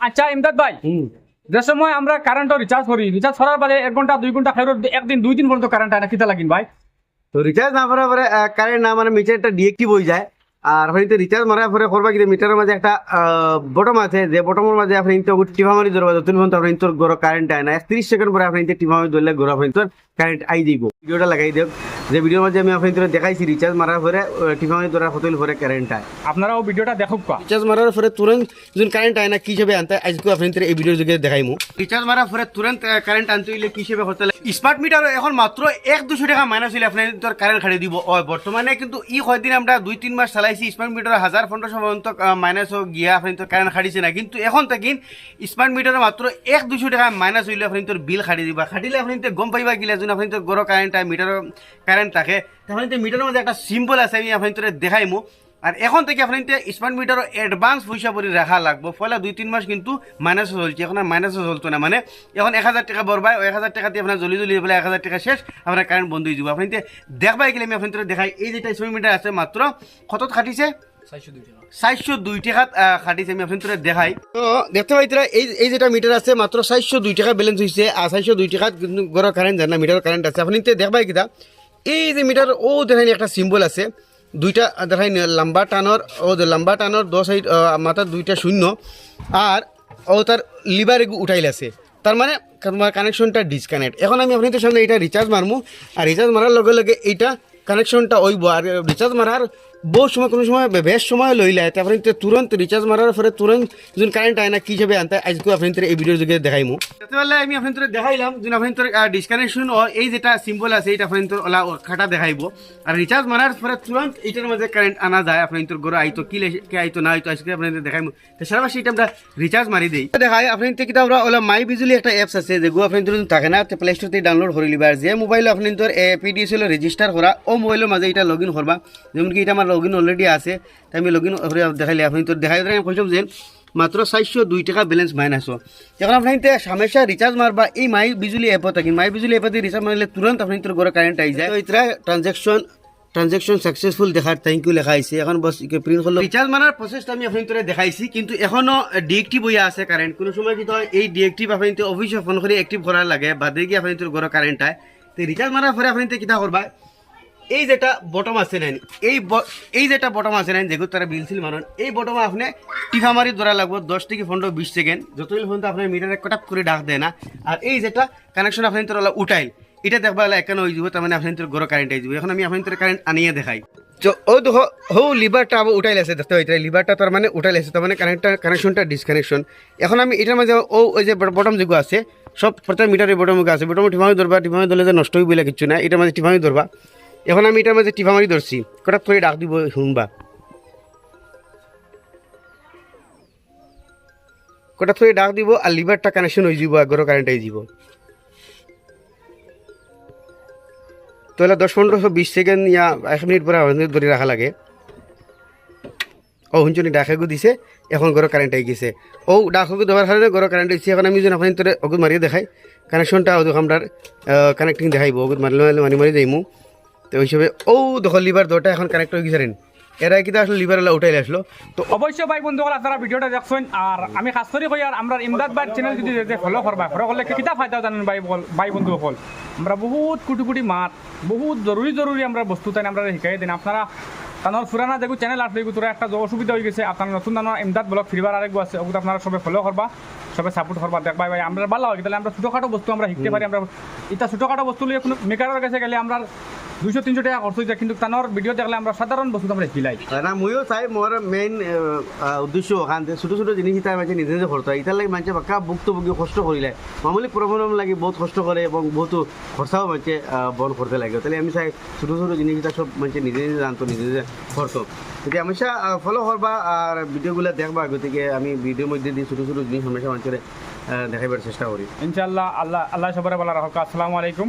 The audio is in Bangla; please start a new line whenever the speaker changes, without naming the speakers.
আচ্ছা ইমদাদ ভাই, যে সময় আমরা কারেন্ট রিচার্জ করি, রিচার্জ করার বাদে 1 ঘন্টা 2 ঘন্টা খাইরো একদিন 2 দিন পর্যন্ত কারেন্ট আয় না, কিতা লাগিন ভাই?
তো রিচার্জ না করার পরে কারেন্ট না মানে মিটারটা ডিএক্টিভ হয়ে যায়। আর হয়তো রিচার্জ মারার পরে করবা কিন্তু মিটারের মাঝে একটা বটম আছে, যে বটমের মাঝে আপনি ইন্টো টিভা মারি ধরবা, যতক্ষণ পর্যন্ত আপনি ইন্তর গড় কারেন্ট আয় না 30 সেকেন্ড পরে আপনি টিভা মারি ধরলে গড় আপনি ইন্তর কারেন্ট আই দিব। ভিডিওটা লাগাই দেব, যে ভিডিওর মাঝে আমি আপনি দেখাইছি রিচার্জ মারার পরে টিভা মারি ধরার হতল পরে কারেন্ট আয়।
আপনারাও ভিডিওটা দেখুক কা।
রিচার্জ মারার পরে তুরন্ত যখন কারেন্ট আয় না কি হিসেবে আনতে আজকে আপনি এই ভিডিওর যোগে দেখাইমু। রিচার্জ মারার পরে তুরন্ত কারেন্ট আনতে হইলে কি হিসেবে হতে স্মার্ট মিটার এখন মাত্র 1-200 টাকা মাইনাস হইলে আপনি তোর কারেন্ট খাড়ি দিব। বর্তমানে কিন্তু ই কয়দিন আমরা 2-3 মাস চালাইছি স্মার্ট মিটার 1000-1500 পর্যন্ত মাইনাস গিয়া আপনি তোর কারেন্ট খাড়িছে না, কিন্তু এখন থেকে স্মার্ট মিটারে মাত্র 1-200 টাকা মাইনাস হইলে আপনি তোর বিল খাড়ি দিবা। খাটিলে আপনি গম পাইবা গিলা যখন আপনি তোর গড় কারেন্ট মিটার কারেন্ট থাকে তখন মিটারের মধ্যে একটা সিম্বল আছে, আমি আপনি তোর দেখাইমু। আর এখন থেকে আপনি স্মার্ট মিটারও অ্যাডভান্স পয়সা করে রাখা লাগবে, ফলে 2-3 মাস কিন্তু মাইনাসও চলছে, এখন আর মাইনাসও চলতো না। মানে এখন 1000 টাকা বরবাই, 1000 টাকা দিয়ে আপনার জলি বলে 1000 টাকা শেষ, আপনার কারেন্ট বন্ধ হয়ে যাবো। আপনি দেখবাই গেলে আমি আপনি দেখাই, এই যেটা স্মার্ট মিটার আছে মাত্র কত খাটিছে 402 টাকা খাটিছে, আমি আপনার দেখাই। তো দেখতে পাই এই যেটা মিটার আছে মাত্র 402 টাকা ব্যালেন্স হয়েছে, আর 402 টাকা কিন্তু গড় কারেন্ট জানা মিটার কারেন্ট আছে। আপনি দেখবাই কিনা এই যে মিটার ও দেখাই একটা সিম্বল আছে, দুইটা দেখাই লম্বা টানোর, ও লম্বা টানোর 10 সাইড মাথার 2টা শূন্য, আর ও তার লিভার উঠাইল আছে, তার মানে তোমার কানেকশনটা ডিসকানেক্ট। এখন আমি আপনাদের সামনে এটা রিচার্জ মারমু, আর রিচার্জ মারার লগে লগে এইটা কানেকশনটা ওইব। আর রিচার্জ মারার বহু সময় কোনো সময় বেশ সময় লইলে তারপরে তুরন্ত রিচার্জ মারার পরে তুরন্ত যখন কারেন্ট আয় না কি হিসেবে আনতে আজকে আপনি এই ভিডিওর যোগে দেখাইমু। তাহলে আমি আপনাদের দেখাইলাম যখন আপনি ডিসকানেকশন ও এই যেটা সিম্বল আছে এটা আপনি ওলা খাটা দেখাইব। আর রিচার্জ মারার পরে তুরন্ত এইটার মধ্যে কারেন্ট আনা যায়, আপনি গড় আইতো কি কে আইতো না আইতো আজকে আপনাদের দেখাইমু। তো সারা সেটা আমরা রিচার্জ মারি দিই দেখাই। আপনি কিতা ওলা মাই বিজুলি একটা অ্যাপস আছে যেগুলো আপনি থাকে না, প্লে স্টোর থেকে ডাউনলোড করে লিবা। যে মোবাইল আপনি পিডিএসএল রেজিস্টার করা ও মোবাইলের মাঝে এটা লগ ইন করবা, যেমন কি এটা আমার লগ ইন অলরেডি আছে, তাই আমি লগ ইন দেখাইলে আপনি দেখাই আমি কইলাম যে মাত্র 402 টাকা ব্যালেন্স মাইনাস। এখন আপনি হামেশা রিচার্জ মারবা এই মাই বিজুলি অ্যাপও থাকি, মাই বিজুলি অ্যাপে রিচার্জ মারলে তুরন্ত আপনি তোর ঘরে কারেন্ট আই যায়। তো এটা ট্রানজাকশন সাকসেসফুল দেখার থ্যাংক ইউ লেখা আছে। এখন বস প্রিন্ট করলো রিচার্জ মারার প্রসেসটা আমি আপনি তোরে দেখাইছি, কিন্তু এখনো ডিএক্টিভ হইয়া আছে কারেন্ট। কোনো সময় কিন্তু এই ডিএক্টিভ আপনি অফিসে ফোন করে অ্যাক্টিভ করার লাগে, বাদে গিয়ে আপনি তোর ঘরে কারেন্ট আয়। তো রিচার্জ মারার পরে আপনি কিতা করবা, এই যেটা বটম আছে নেন, এই যেটা বটম আছে নেন যেগুলো তারা বিল সিল মারেন, এই বটমে আপনি টিফা মারি ধরা লাগবে 10 থেকে 15-20 সেকেন্ড, যতদিন পর্যন্ত আপনার মিটারে কটাপ করে ডাক দেয় না। আর এই যেটা কানেকশন আপনি তোর উঠাইল এটা দেখবা একানো হয়ে যাব, তার মানে আপনি তোর ঘরে কারেন্ট আই যাব। এখন আমি আপনি তোর কারেন্ট আনিয়ে দেখাই। তো ও দেখো হো লিভারটা আবার উঠাইল আছে, দেখতে পাই লিভারটা তার মানে উঠাইল আছে, তার মানে কানেকশনটা ডিসকানেকশন। এখন আমি এটার মাঝে ওই যে বটম যেগুলো আছে সব প্রত্যেক মিটারের বটম আছে, বটম টিফামি ধরবা, টিফামি ধরলে যে নষ্ট হইব কিছু না, এটার মাঝে টিফামি ধরবা। এখন আমি এটার মাঝে টিফা মারি ধরছি, কটাপ করে ডাক দিব শুনবা, কটাপ করে ডাক দিব আর লিভারটা কানেকশন হয়ে যাব, ঘর কারেন্ট হয়ে যাব। তাহলে 10-15-20 সেকেন্ড ইয়া 1 মিনিট পরে ধরে রাখা লাগে। ও শুনছনি ডাকাগু দিছে, এখন ঘর কারেন্ট হয়ে গেছে। ও ডাকাগু দেওয়ার কারণে ঘর কারেন্ট হয়েছে। এখন আমি যদি আপনি তোরে অগুদ মারিয়ে দেখাই, কানেকশনটা আমরা কানেক্টিং দেখাইব, অগুদ মারলে মারি যাইমু। তো ওই হিসেবে ও দেখো লিভার দুটা এখন কানেক্ট হয়ে গেছেন, এরা কিন্তু আসলে লিভার উঠাই আসলো। তো
অবশ্যই ভাই বন্ধুরা আপনারা ভিডিওটা দেখছেন, আর আমি খাস করে কই আর আমরা ইমদাদ ভাই চ্যানেল যদি ফলো করবা, ফলো করলে কিতা ফায়দা জানেন ভাই বন্ধু সকল, আমরা বহুত কোটি কোটি মাত বহুত জরুরি আমরা বস্তু তাই আমরা শিখাই দিন। আপনারা তানোর পুরানা যেগু চ্যানেল আসলে এগুলো তোরা একটা অসুবিধা হয়ে গেছে, আপনার নতুন দানোর ইমদাদ ব্লগ ফিরবার আরেকগু আছে, ওগুলো আপনারা সবাই ফলো করবা, সবাই সাপোর্ট করবা। দেখবা ভাই আমরা ভালো হয় তাহলে আমরা ছোটোখাটো বস্তু আমরা শিখতে পারি। আমরা এটা ছোটোখাটো বস্তু লিয়ে কোনো মেকারের কাছে গেলে আমরা 200-300 টাকা খরচ হয়ে যায়, কিন্তু তানোর ভিডিও দেখলে আমরা সাধারণ বস্তু আমরা শিলাই
না। ময়ও চাই মোর মেইন উদ্দেশ্য ওখান ছোটো ছোটো জিনিস এটা মানে নিজে নিজে খরচ হয়, এটার লাগে মানুষে বাক্কা ভুক্তভোগী কষ্ট করিলে মামুলি প্রবলেম লাগে বহুত কষ্ট করে এবং বহুত খরচাও মানুষে বন করতে লাগে। তাহলে আমি চাই ছোটো ছোটো জিনিসটা সব মানুষে নিজে নিজে জানতো, নিজে নিজে করতো। গতিকে হামেশা ফলো করবা আর ভিডিওগুলো দেখবা। গতিকে আমি ভিডিওর মধ্যে দিয়ে ছোটো ছোটো জিনিস হামেশা মানুষের দেখাইবার চেষ্টা করি।
ইনশাআল্লাহ। আল্লাহ সবার ভালো রাখুক। আসসালামু আলাইকুম।